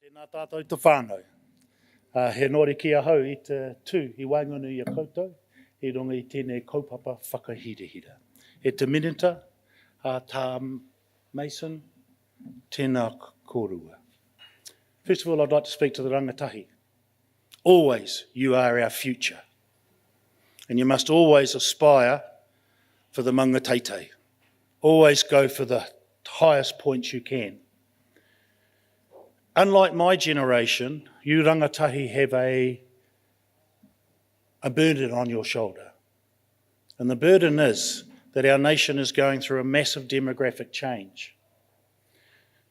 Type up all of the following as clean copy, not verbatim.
Tēnā tātou te whānau. He nore ki a hau I te tū I waingonu I a koutou, I runga I tēnei kaupapa whakahirehira. He te minita, tā Mason, tēnā kōrua. First of all, I'd like to speak to the rangatahi. Always, you are our future. And you must always aspire for the mangateitei. Always go for the highest points you can. Unlike my generation, you rangatahi have a burden on your shoulder. And the burden is that our nation is going through a massive demographic change.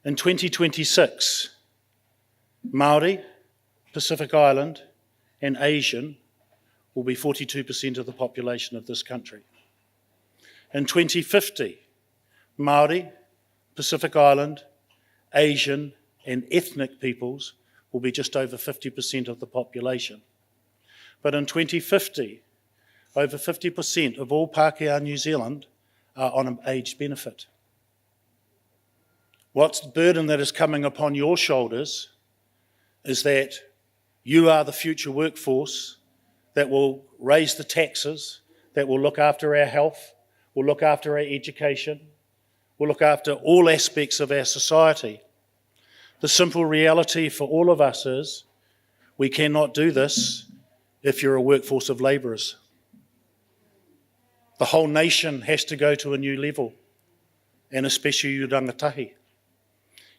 In 2026, Māori, Pacific Island and Asian will be 42% of the population of this country. In 2050, Māori, Pacific Island, Asian and ethnic peoples will be just over 50% of the population. But in 2050, over 50% of all Pākehā New Zealand are on an aged benefit. What's the burden that is coming upon your shoulders is that you are the future workforce that will raise the taxes, that will look after our health, will look after our education, will look after all aspects of our society. The simple reality for all of us is we cannot do this if you're a workforce of labourers. The whole nation has to go to a new level, and especially you rangatahi.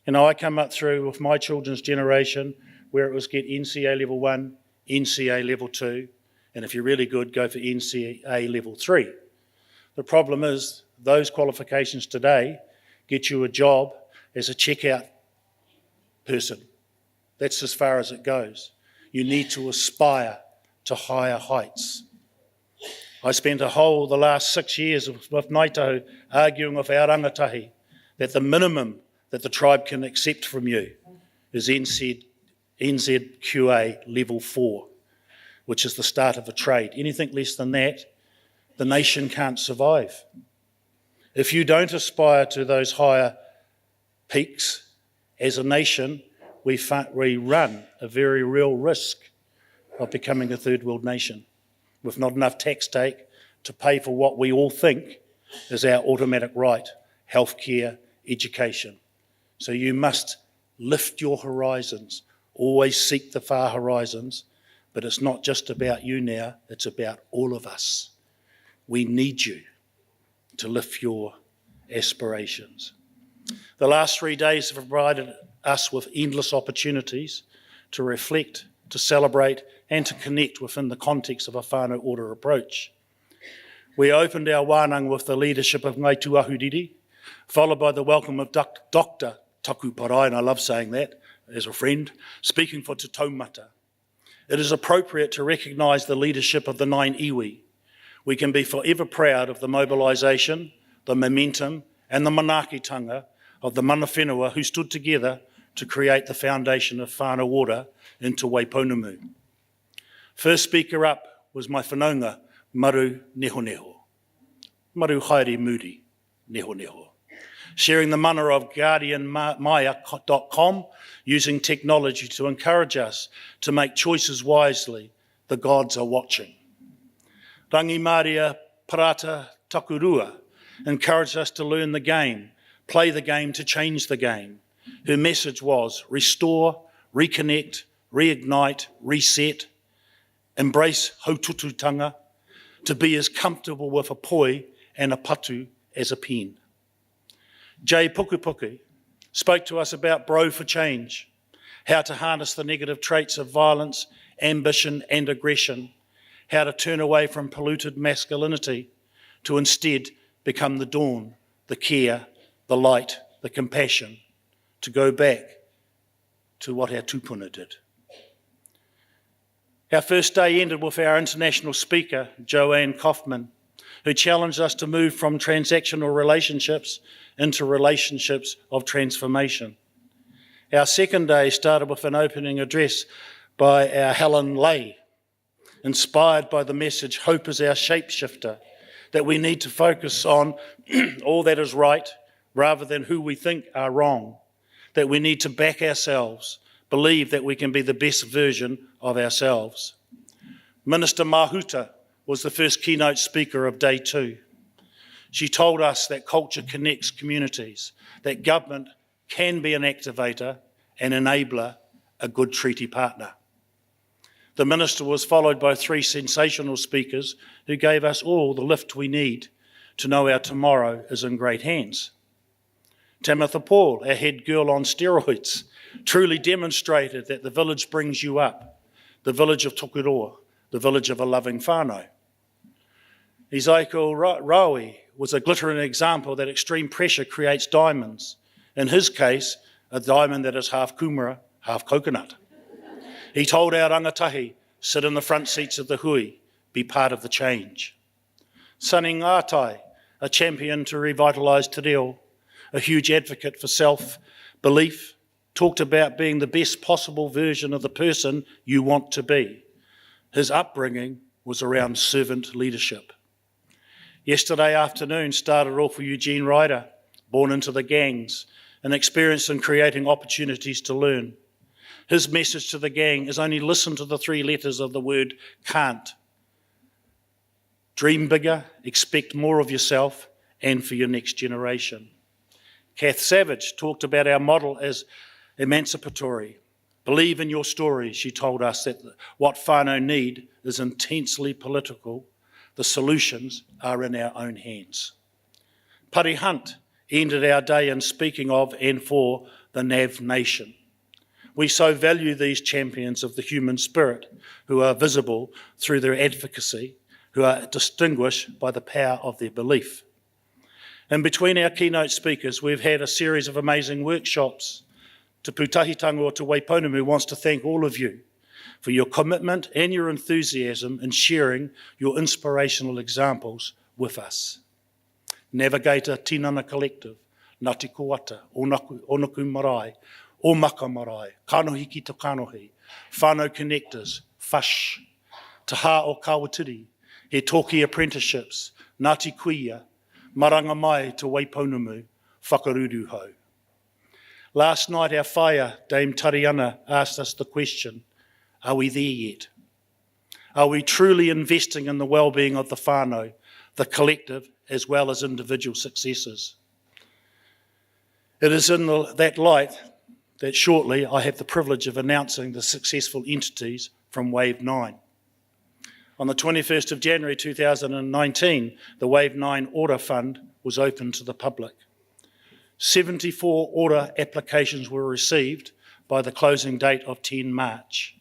You know, I come up through with my children's generation where it was get NCA level 1, NCA level 2, and if you're really good, go for NCA level 3. The problem is those qualifications today get you a job as a checkout person. That's as far as it goes. You need to aspire to higher heights. I spent the last 6 years with Ngāi Tahu arguing with our rangatahi that the minimum that the tribe can accept from you is NZQA level 4, which is the start of a trade. Anything less than that, the nation can't survive. If you don't aspire to those higher peaks, as a nation, we run a very real risk of becoming a third world nation with not enough tax take to pay for what we all think is our automatic right, healthcare, education. So you must lift your horizons, always seek the far horizons, but it's not just about you now, it's about all of us. We need you to lift your aspirations. The last 3 days have provided us with endless opportunities to reflect, to celebrate and to connect within the context of a whānau order approach. We opened our wānanga with the leadership of Ngāi Tuahuriri, followed by the welcome of Dr. Taku Parai, and I love saying that as a friend, speaking for Te Taumata. It is appropriate to recognise the leadership of the 9 iwi. We can be forever proud of the mobilisation, the momentum and the manaakitanga of the mana whenua who stood together to create the foundation of whānau order into Waiponamu. First speaker up was my whanaunga, Maru Neho Neho. Maru Haere Muri Neho Neho. Sharing the mana of guardianmaya.com, using technology to encourage us to make choices wisely. The gods are watching. Rangi Maria Parata Takurua encouraged us to learn the game, play the game to change the game. Her message was restore, reconnect, reignite, reset, embrace hautututanga, to be as comfortable with a poi and a patu as a pen. Jay Pukupuku spoke to us about Bro for Change, how to harness the negative traits of violence, ambition and aggression, how to turn away from polluted masculinity to instead become the dawn, the care, the light, the compassion, to go back to what our tupuna did. Our first day ended with our international speaker, Joanne Kaufman, who challenged us to move from transactional relationships into relationships of transformation. Our second day started with an opening address by our Helen Lay, inspired by the message, hope is our shapeshifter, that we need to focus on all that is right rather than who we think are wrong, that we need to back ourselves, believe that we can be the best version of ourselves. Minister Mahuta was the first keynote speaker of day 2. She told us that culture connects communities, that government can be an activator, an enabler, a good treaty partner. The minister was followed by 3 sensational speakers who gave us all the lift we need to know our tomorrow is in great hands. Tamitha Paul, our head girl on steroids, truly demonstrated that the village brings you up, the village of Tokeroa, the village of a loving whānau. Ezekiel Raui was a glittering example that extreme pressure creates diamonds. In his case, a diamond that is half kumara, half coconut. He told our rangatahi, sit in the front seats of the hui, be part of the change. Sunny Ngātai, a champion to revitalise te reo, a huge advocate for self-belief, talked about being the best possible version of the person you want to be. His upbringing was around servant leadership. Yesterday afternoon started off with Eugene Ryder, born into the gangs, and experienced in creating opportunities to learn. His message to the gang is only listen to the 3 letters of the word can't. Dream bigger, expect more of yourself and for your next generation. Kath Savage talked about our model as emancipatory. Believe in your story, she told us that what whānau need is intensely political. The solutions are in our own hands. Pari Hunt ended our day in speaking of and for the NAV nation. We so value these champions of the human spirit who are visible through their advocacy, who are distinguished by the power of their belief. In between our keynote speakers, we've had a series of amazing workshops. Te Pūtahitanga o Te Waipounamu wants to thank all of you for your commitment and your enthusiasm in sharing your inspirational examples with us. Navigator Tinana Collective, Ngāti Koata, Onuku Marae, Omaka Marae, Kanohi ki te Kanohi, Whānau Connectors, FUSH, Te Hā o Kawatiri, He Toki Apprenticeships, Ngāti Kuia, Maranga Mai Te Waipounamu, Whakaruru Hau. Last night our whaia, Dame Tariana, asked us the question, are we there yet? Are we truly investing in the well-being of the whānau, the collective, as well as individual successes? It is in that light that shortly I have the privilege of announcing the successful entities from Wave 9. On the 21st of January 2019, the Wave 9 Order Fund was open to the public. 74 order applications were received by the closing date of 10 March.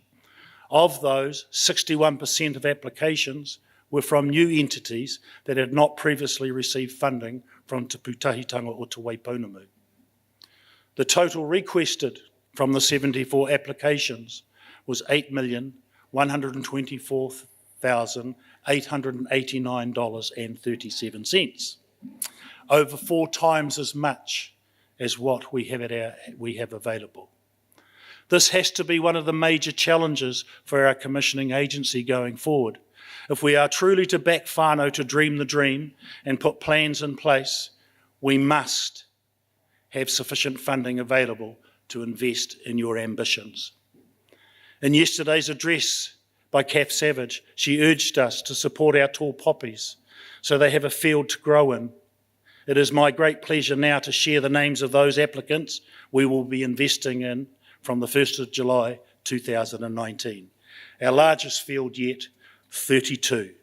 Of those, 61% of applications were from new entities that had not previously received funding from Te Pūtahitanga o Te Waipounamu. The total requested from the 74 applications was $8,124,889.37, over 4 times as much as what we have available. This has to be one of the major challenges for our commissioning agency going forward. If we are truly to back whānau to dream the dream and put plans in place, we must have sufficient funding available to invest in your ambitions. In yesterday's address by Kath Savage, she urged us to support our tall poppies so they have a field to grow in. It is my great pleasure now to share the names of those applicants we will be investing in from the 1st of July 2019. Our largest field yet, 32.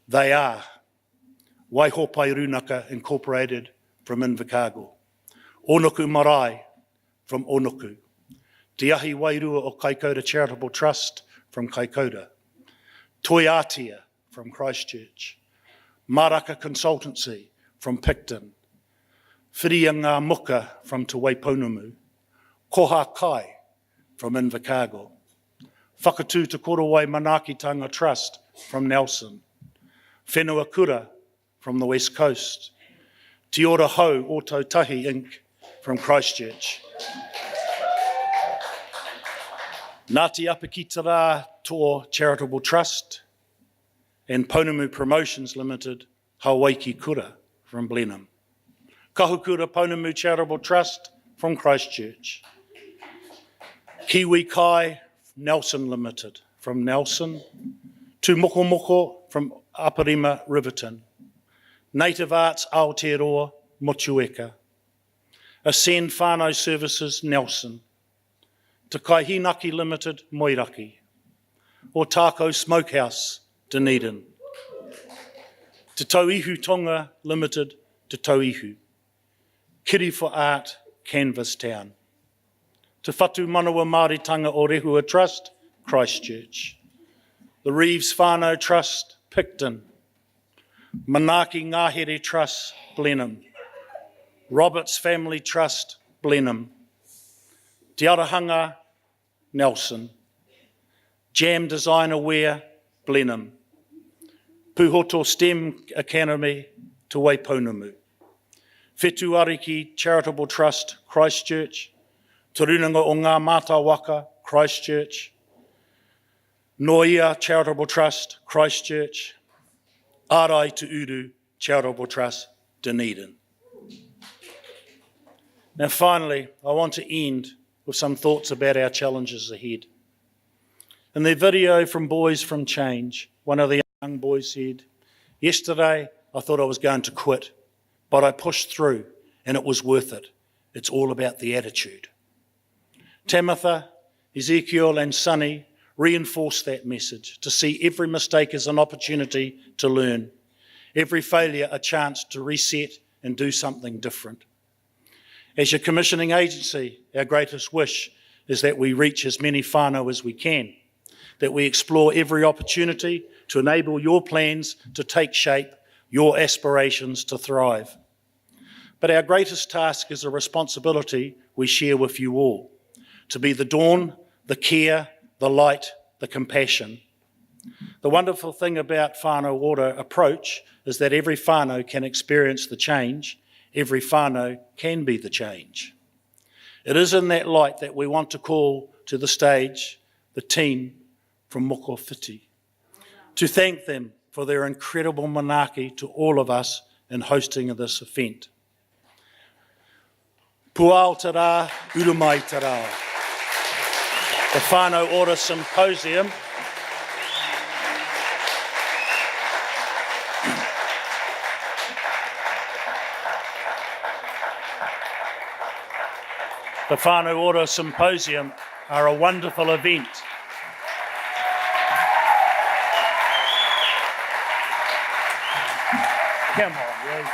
They are Waihopai Runaka Incorporated from Invercargill, Onuku Marae from Onuku, Te Ahi Wairua o Kaikoura Charitable Trust from Kaikoura, Toiatia from Christchurch, Maraka Consultancy from Picton, Whiria Ngā Muka from Te Waipounamu, Koha Kai from Invercargill, Whakatū Te Korowai Manaakitanga Trust from Nelson, Whenua Kura from the West Coast, Te Ora Hau Ōtautahi Inc. from Christchurch, Ngāti Apakitara Tō Charitable Trust, and Pounamu Promotions Limited, Hawaiki Kura from Blenheim, Kahukura Pounamu Charitable Trust from Christchurch, Kiwi Kai, Nelson Limited, from Nelson, to Moko Moko from Aparima Riverton, Native Arts Aotearoa, Motueka, Ascend Whānau Services, Nelson, to Kaihinaki Limited, Moiraki, or Tako Smokehouse, Dunedin, to Tauihu Tonga Limited, to Tauihu, Kiri for Art, Canvas Town, to Whatu Manawa Māoritanga o Rehua Trust, Christchurch, the Reeves Whānau Trust, Picton, Manaki Ngāhere Trust, Blenheim, Roberts Family Trust, Blenheim, Te Arahanga, Nelson, Jam Design Aware, Blenheim, Puhoto STEM Academy, Te Waiponamu, Whetu Ariki Charitable Trust, Christchurch, Te Runanga o Ngā Mātāwaka, Christchurch, Noia Charitable Trust, Christchurch, Arai Te Uru Charitable Trust, Dunedin. Now finally, I want to end with some thoughts about our challenges ahead. In their video from Boys from Change, one of the young boys said, "Yesterday I thought I was going to quit, but I pushed through and it was worth it. It's all about the attitude." Tamitha, Ezekiel and Sonny reinforced that message, to see every mistake as an opportunity to learn, every failure a chance to reset and do something different. As your commissioning agency, our greatest wish is that we reach as many whānau as we can, that we explore every opportunity to enable your plans to take shape, your aspirations to thrive. But our greatest task is a responsibility we share with you all, to be the dawn, the care, the light, the compassion. The wonderful thing about whānau ora approach is that every whānau can experience the change, every whānau can be the change. It is in that light that we want to call to the stage the team from Mokowhiti, to thank them for their incredible manaaki to all of us in hosting this event. Puao te rā, urumai te rā. The Whānau Ora Symposium The Whānau Ora Symposium are a wonderful event. Come on, Ray.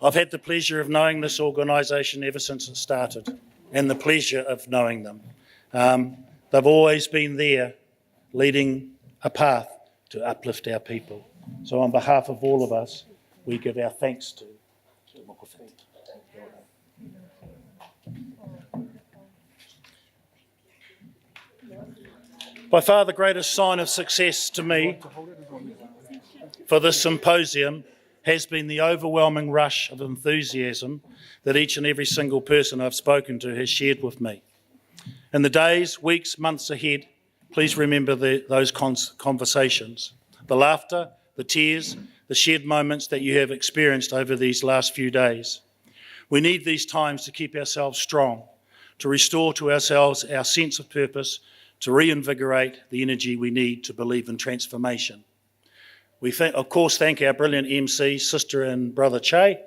I've had the pleasure of knowing this organisation ever since it started, and the pleasure of knowing them. They've always been there, leading a path to uplift our people. So on behalf of all of us, we give our thanks to Mokowhiti. By far the greatest sign of success to me for this symposium has been the overwhelming rush of enthusiasm that each and every single person I've spoken to has shared with me. In the days, weeks, months ahead, please remember those conversations, the laughter, the tears, the shared moments that you have experienced over these last few days. We need these times to keep ourselves strong, to restore to ourselves our sense of purpose, to reinvigorate the energy we need to believe in transformation. We, of course, thank our brilliant MC, Sister and Brother Che.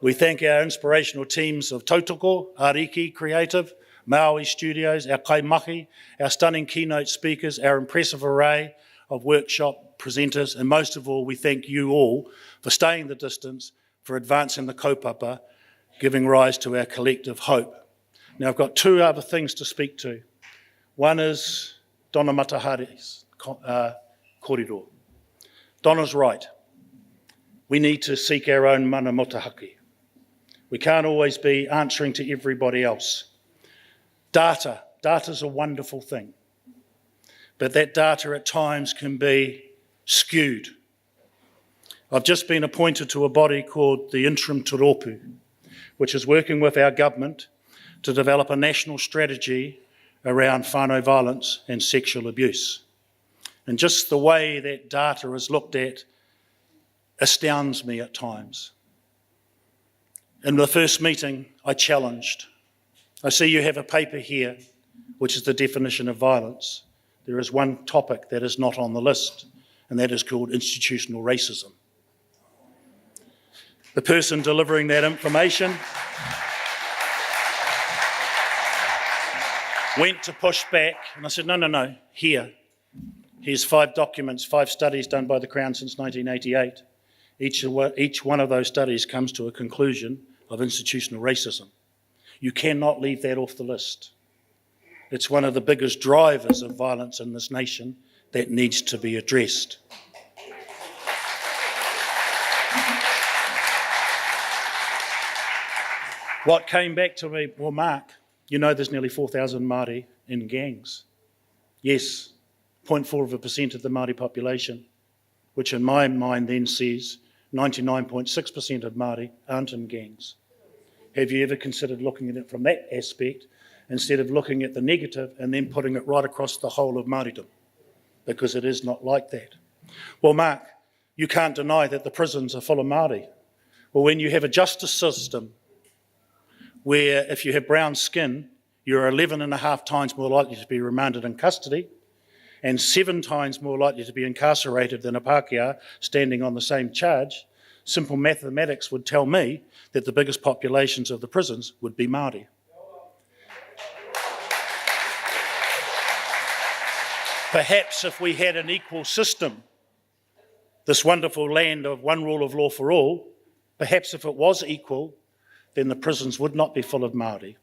We thank our inspirational teams of Tautoko, Ariki Creative, Maui Studios, our Kaimahi, our stunning keynote speakers, our impressive array of workshop presenters, and most of all, we thank you all for staying the distance, for advancing the kaupapa, giving rise to our collective hope. Now, I've got two other things to speak to. One is Donna Matahari's kōrero. Donna's right. We need to seek our own mana motahaki. We can't always be answering to everybody else. Data's a wonderful thing, but that data at times can be skewed. I've just been appointed to a body called the Interim Toropu, which is working with our government to develop a national strategy around whānau violence and sexual abuse. And just the way that data is looked at astounds me at times. In the first meeting, I challenged. I see you have a paper here, which is the definition of violence. There is one topic that is not on the list, and that is called institutional racism. The person delivering that information went to push back, and I said, no, here's 5 documents, 5 studies done by the Crown since 1988. Each one of those studies comes to a conclusion of institutional racism. You cannot leave that off the list. It's one of the biggest drivers of violence in this nation that needs to be addressed. What came back to me, well, Mark, you know there's nearly 4,000 Māori in gangs. Yes, 0.4% of the Māori population, which in my mind then says 99.6% of Māori aren't in gangs. Have you ever considered looking at it from that aspect instead of looking at the negative and then putting it right across the whole of Māoridom? Because it is not like that. Well, Mark, you can't deny that the prisons are full of Māori. Well, when you have a justice system where if you have brown skin, you're 11.5 times more likely to be remanded in custody and 7 times more likely to be incarcerated than a Pākehā standing on the same charge, simple mathematics would tell me that the biggest populations of the prisons would be Māori. Perhaps if we had an equal system, this wonderful land of one rule of law for all, perhaps if it was equal, then the prisons would not be full of Māori.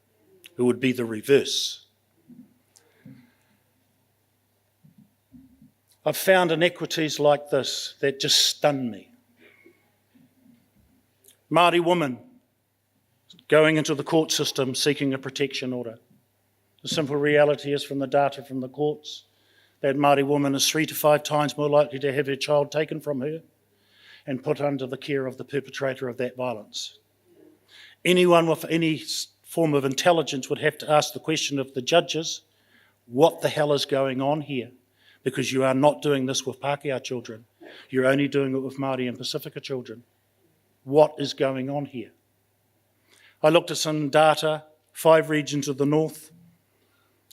It would be the reverse. I've found inequities like this that just stun me. Māori woman going into the court system seeking a protection order. The simple reality is from the data from the courts that Māori woman is 3 to 5 times more likely to have her child taken from her and put under the care of the perpetrator of that violence. Anyone with any form of intelligence would have to ask the question of the judges, what the hell is going on here? Because you are not doing this with Pākehā children. You're only doing it with Māori and Pasifika children. What is going on here? I looked at some data, 5 regions of the north,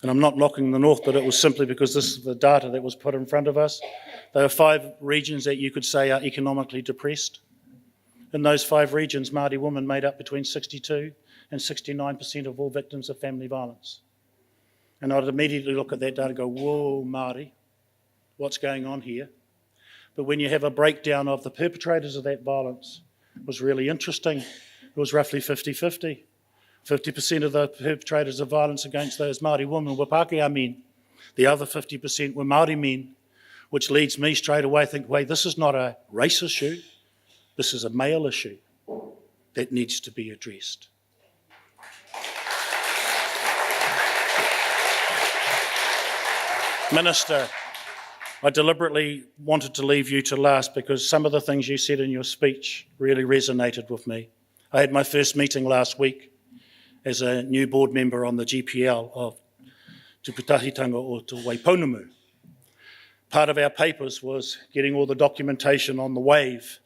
and I'm not knocking the north, but it was simply because this is the data that was put in front of us. There are 5 regions that you could say are economically depressed. In those 5 regions, Māori women made up between 62 and 69% of all victims of family violence. And I'd immediately look at that data and go, whoa, Māori, what's going on here? But when you have a breakdown of the perpetrators of that violence, it was really interesting. It was roughly 50-50. 50% of the perpetrators of violence against those Māori women were Pākehā men. The other 50% were Māori men, which leads me straight away to think, wait, this is not a race issue. This is a male issue that needs to be addressed. Minister, I deliberately wanted to leave you to last because some of the things you said in your speech really resonated with me. I had my first meeting last week as a new board member on the GPL of Te Pūtahitanga o Te Waipounamu. Part of our papers was getting all the documentation on the wave.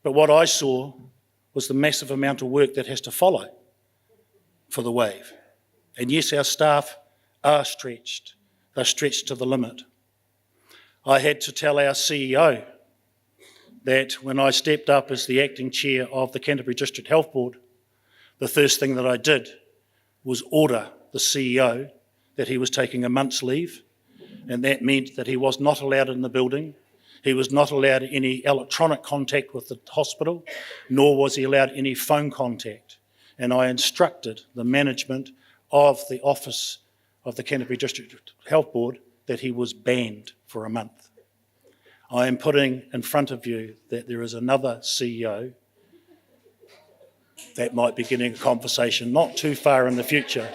But what I saw was the massive amount of work that has to follow for the wave. And yes, our staff are stretched. They're stretched to the limit. I had to tell our CEO that when I stepped up as the acting chair of the Canterbury District Health Board, the first thing that I did was order the CEO that he was taking a month's leave, and that meant that he was not allowed in the building. He was not allowed any electronic contact with the hospital, nor was he allowed any phone contact. And I instructed the management of the office of the Canterbury District Health Board that he was banned for a month. I am putting in front of you that there is another CEO that might be getting a conversation not too far in the future.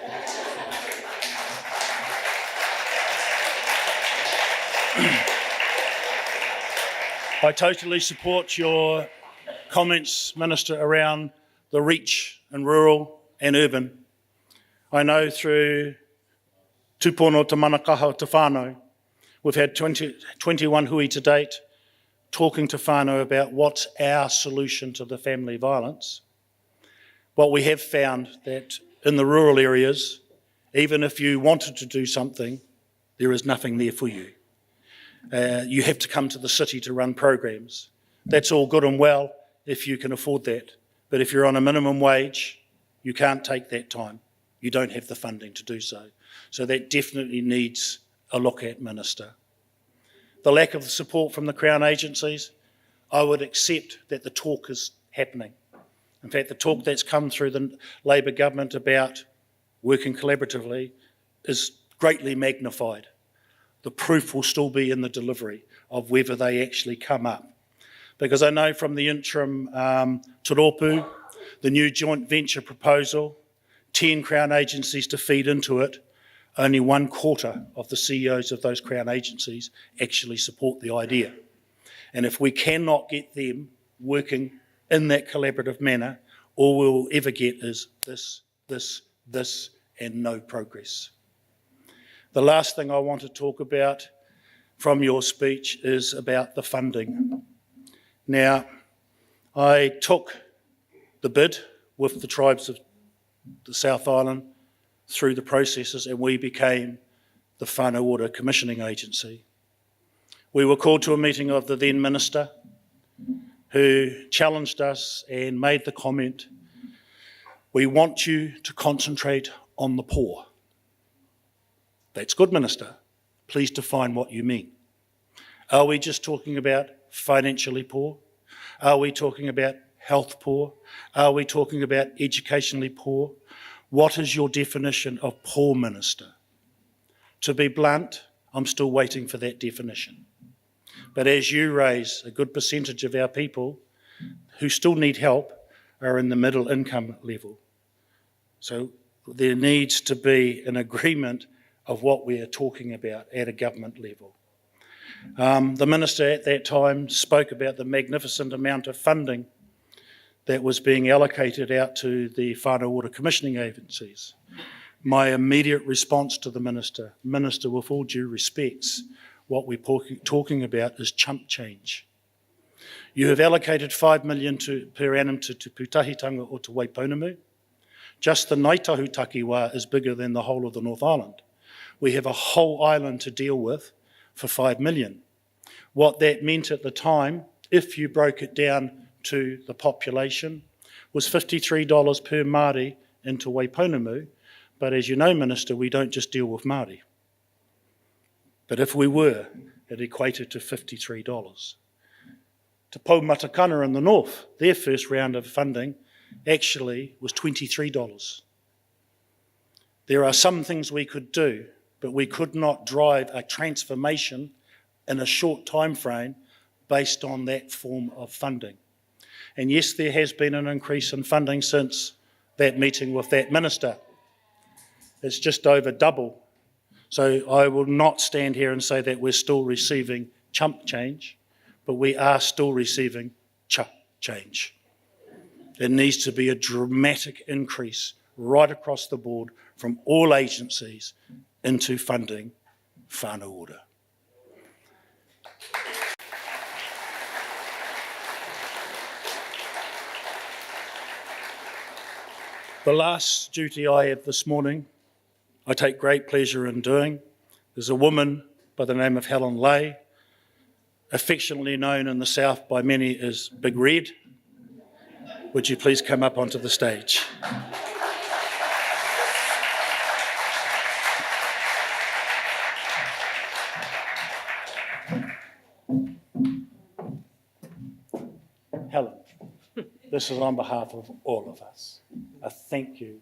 I totally support your comments, Minister, around the reach in rural and urban. I know through Tūpono Te Manakaha Te Whānau, we've had 21 hui to date talking to whānau about what's our solution to the family violence. What we have found that in the rural areas, even if you wanted to do something, there is nothing there for you. You have to come to the city to run programs. That's all good and well if you can afford that. But if you're on a minimum wage, you can't take that time. You don't have the funding to do so. So that definitely needs a look at, Minister. The lack of support from the Crown agencies, I would accept that the talk is happening. In fact, the talk that's come through the Labour government about working collaboratively is greatly magnified. The proof will still be in the delivery of whether they actually come up. Because I know from the interim Toropu, the new joint venture proposal, 10 Crown agencies to feed into it, only 1/4 of the CEOs of those Crown agencies actually support the idea. And if we cannot get them working in that collaborative manner, all we'll ever get is this, and no progress. The last thing I want to talk about from your speech is about the funding. Now, I took the bid with the tribes of the South Island through the processes, and we became the Whānau Ora Commissioning Agency. We were called to a meeting of the then Minister, who challenged us and made the comment, "We want you to concentrate on the poor." That's good, Minister. Please define what you mean. Are we just talking about financially poor? Are we talking about health poor? Are we talking about educationally poor? What is your definition of poor, Minister? To be blunt, I'm still waiting for that definition. But as you raise, a good percentage of our people who still need help are in the middle income level. So there needs to be an agreement of what we are talking about at a government level. The Minister at that time spoke about the magnificent amount of funding that was being allocated out to the Whānau Ora Commissioning Agencies. My immediate response to the Minister, with all due respects, what we're talking about is chump change. You have allocated $5 million per annum to Pūtahitanga or to Waiponamu. Just the Ngaitahu Takiwā is bigger than the whole of the North Island. We have a whole island to deal with for $5 million. What that meant at the time, if you broke it down to the population, was $53 per Māori into Waiponamu. But as you know, Minister, we don't just deal with Māori. But if we were, it equated to $53. To Poumatakana in the north, their first round of funding actually was $23. There are some things we could do, but we could not drive a transformation in a short time frame based on that form of funding. And yes, there has been an increase in funding since that meeting with that Minister. It's just over double. So I will not stand here and say that we're still receiving chump change, but we are still receiving change. There needs to be a dramatic increase right across the board from all agencies into funding Whānau Ora. The last duty I have this morning, I take great pleasure in doing. There's a woman by the name of Helen Lay, affectionately known in the South by many as Big Red. Would you please come up onto the stage? Helen, this is on behalf of all of us. A thank you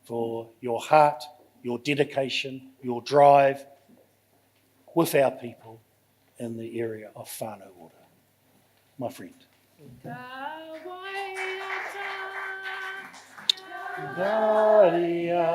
for your heart, your dedication, your drive with our people in the area of whānau ora. My friend. Daria.